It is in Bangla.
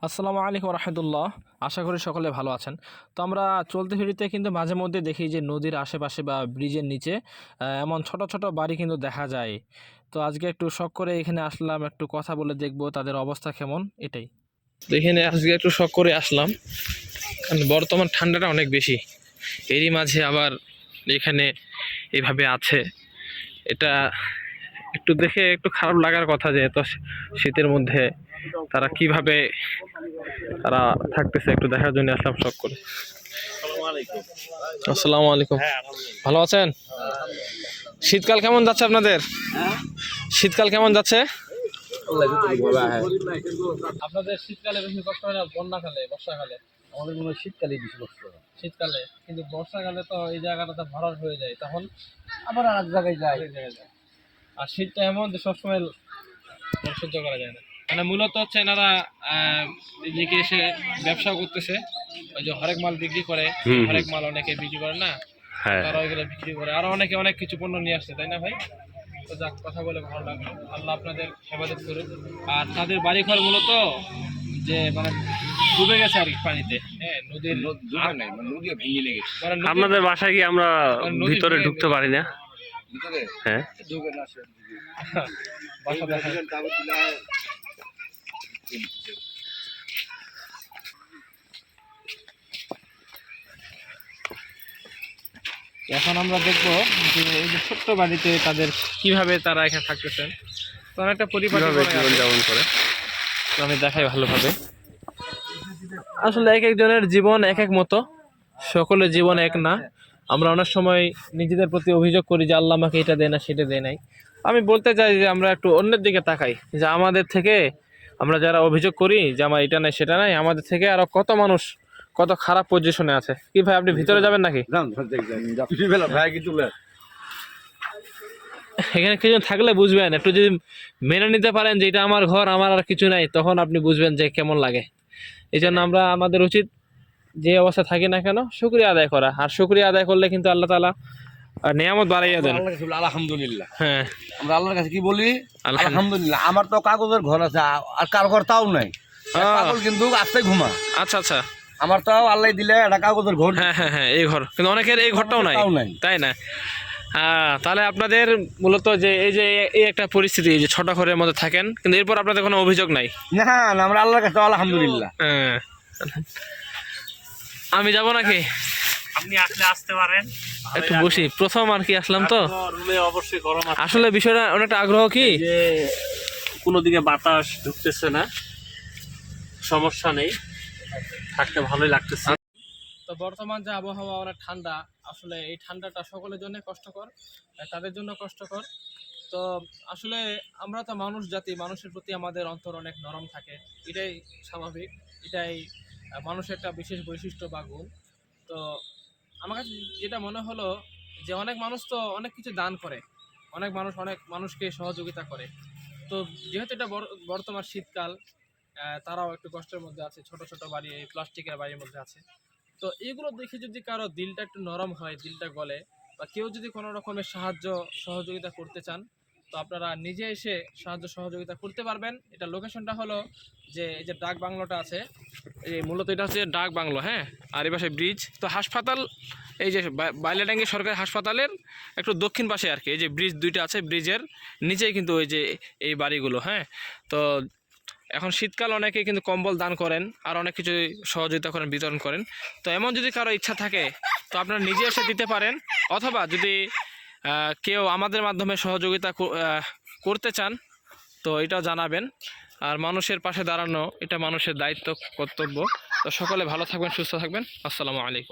আসসালামু আলাইকুম রহমতুল্লাহ। আশা করি সকলে ভালো আছেন। তো আমরা চলতে ফিরিতে কিন্তু মাঝে মধ্যে দেখি যে নদীর আশেপাশে বা ব্রিজের নিচে এমন ছোট ছোট বাড়ি কিন্তু দেখা যায়। তো আজকে একটু শখ করে এখানে আসলাম, একটু কথা বলে দেখবো তাদের অবস্থা কেমন, এটাই। তো এখানে আজকে একটু শখ করে আসলাম, কারণ বর্তমান ঠান্ডাটা অনেক বেশি, এরই মাঝে আবার এখানে এভাবে আছে। এটা একটু দেখে একটু খারাপ লাগার কথা যে এত শীতের মধ্যে তারা কিভাবে তারা থাকতেছে, একটু দেখার জন্য আসলাম শখ করে। আসসালামু আলাইকুম, ভালো আছেন? শীতকাল কেমন যাচ্ছে আপনাদের? শীতকাল কেমন যাচ্ছে আপনাদের? শীতকালে বেশি কষ্ট হয় না বন্যাকালে, বর্ষাকালে? আমাদের মনে হয় শীতকালে বেশি কষ্ট হয়। শীতকালে, কিন্তু বর্ষাকালে তো এই জায়গাটা ভরাট হয়ে যায়, তখন আবার আর এক জায়গায় যায়। আর শীতটা এমন যে সবসময় সহ্য করা যায় না। মানে মূলত হচ্ছে এনারা এদিকে এসে ব্যবসা করতেছে, ওই যে হরেক মাল বিক্রি করে, হরেক মাল অনেকে বিক্রি করে না, তারা ওইগুলো বিক্রি করে, আরো অনেকে অনেক কিছু পণ্য নিয়ে আসছে, তাই না ভাই? তো যাক, কথা বলে ভালো লাগলো। আল্লাহ আপনাদের হেফাজত করুন। আর তাদের বাড়ি ঘর মূলত যে মানে ডুবে গেছে আর কি পানিতে, হ্যাঁ, নদীর আপনাদের বাসায় কি আমরা ভিতরে ঢুকতে পারি না? হ্যাঁ, বাসা দেখা। এখন আমরা দেখবো যে এই যে ছোট্ট বাড়িতে তাদের কিভাবে তারা এখানে থাকতেছেন। তো অনেকটা পরিবার যেমন করে তো আমি দেখাই ভালোভাবে। আসলে এক একজনের জীবন এক এক মতো, সকলের জীবন এক না। আমরা অনেক সময় নিজেদের প্রতি অভিযোগ করি যে আল্লাহ আমাকে এটা দেয় না, সেটা দেয় নাই। আমি বলতে চাই যে আমরা একটু অন্যের দিকে তাকাই, যে আমাদের থেকে, আমরা যারা অভিযোগ করি যে আমার এটা নাই সেটা নাই, আমাদের থেকে আরো কত মানুষ কত খারাপ পজিশনে আছে। কি ভাই, আপনি ভিতরে যাবেন নাকি? এখানে কিছু থাকলে বুঝবেন, একটু যদি মেনে নিতে পারেন যে এটা আমার ঘর, আমার আর কিছু নাই, তখন আপনি বুঝবেন যে কেমন লাগে। এই জন্য আমরা, আমাদের উচিত যে অবস্থা থাকি না কেন শুকরিয়া আদায় করা, আর শুকরিয়া আদায় করলে কিন্তু আল্লাহ তাআলা নিয়ামত বাড়াইয়া দেন। আলহামদুলিল্লাহ, হ্যাঁ, আমরা আল্লাহর কাছে কি বলি? আলহামদুলিল্লাহ। আমার তো কাগজের ঘর আছে, আর কার ঘর তাও নাই। পাগল কিন্তু আস্তে ঘুমা। আচ্ছা আচ্ছা, আমার তাও আল্লাহ দিলে একটা কাগজের ঘর। হ্যাঁ হ্যাঁ হ্যাঁ, এই ঘর, কিন্তু অনেকের এই ঘরটাও নাই, তাই না? তাহলে আপনাদের মূলত যে এই যে এই একটা পরিস্থিতি, এই যে ছোট ঘরের মধ্যে থাকেন, কিন্তু এরপর আপনাদের কোনো অভিযোগ নাই? না না, আমরা আল্লাহর কাছে আলহামদুলিল্লাহ। হ্যাঁ, আমি যাব নাকি? আপনি আসতে পারেন, একটু বসি, প্রথম আর কি আসলাম তো। রুমে অবশ্যই গরম আছে। আসলে বিষয়টা অনেকটা আগ্রহ কি যে কোনো দিকে বাতাস ঢুকতেছে না, সমস্যা নেই, থাকতে ভালোই লাগতেছে। তো বর্তমান যে আবহাওয়া অনেক ঠান্ডা, আসলে এই ঠান্ডাটা সকলের জন্য কষ্টকর, তাদের জন্য কষ্টকর। তো আসলে আমরা তো মানুষ জাতি, মানুষের প্রতি আমাদের অন্তর অনেক নরম থাকে, এটাই স্বাভাবিক, এটাই মানুষের একটা বিশেষ বৈশিষ্ট্য বা গুণ। তো আমার কাছে যেটা মনে হলো যে অনেক মানুষ তো অনেক কিছু দান করে, অনেক মানুষ অনেক মানুষকে সহযোগিতা করে। তো যেহেতু এটা বর্তমান শীতকাল, তারাও একটু কষ্টের মধ্যে আছে, ছোট ছোট বাড়ি, এই প্লাস্টিকের বাড়ির মধ্যে আছে। তো এগুলো দেখে যদি কারো দিলটা একটু নরম হয়, দিলটা গলে, বা কেউ যদি কোনো রকমের সাহায্য সহযোগিতা করতে চান, তো আপনারা নিজে এসে সাহায্য সহযোগিতা করতে পারবেন। এটা লোকেশনটা হলো যে এই যে ডাক বাংলোটা আছে, এই মূলত এটা হচ্ছে ডাক বাংলো, হ্যাঁ। আর এই পাশে ব্রিজ, তো হাসপাতাল, এই যে বাইলাডাঙ্গি সরকারি হাসপাতালের একটু দক্ষিণ পাশে আর কি, এই যে ব্রিজ দুইটা আছে, ব্রিজের নিচেই কিন্তু ওই যে এই বাড়িগুলো, হ্যাঁ। তো এখন শীতকাল, অনেকে কিন্তু কম্বল দান করেন, আর অনেক কিছু সহযোগিতা করেন, বিতরণ করেন। তো এমন যদি কারো ইচ্ছা থাকে, তো আপনারা নিজে এসে দিতে পারেন, অথবা যদি কেউ আমাদের মাধ্যমে সহযোগিতা করতে চান, তো এটাও জানাবেন। আর মানুষের পাশে দাঁড়ানো এটা মানুষের দায়িত্ব, কর্তব্য। তো সকলে ভালো থাকবেন, সুস্থ থাকবেন। আসসালামু আলাইকুম।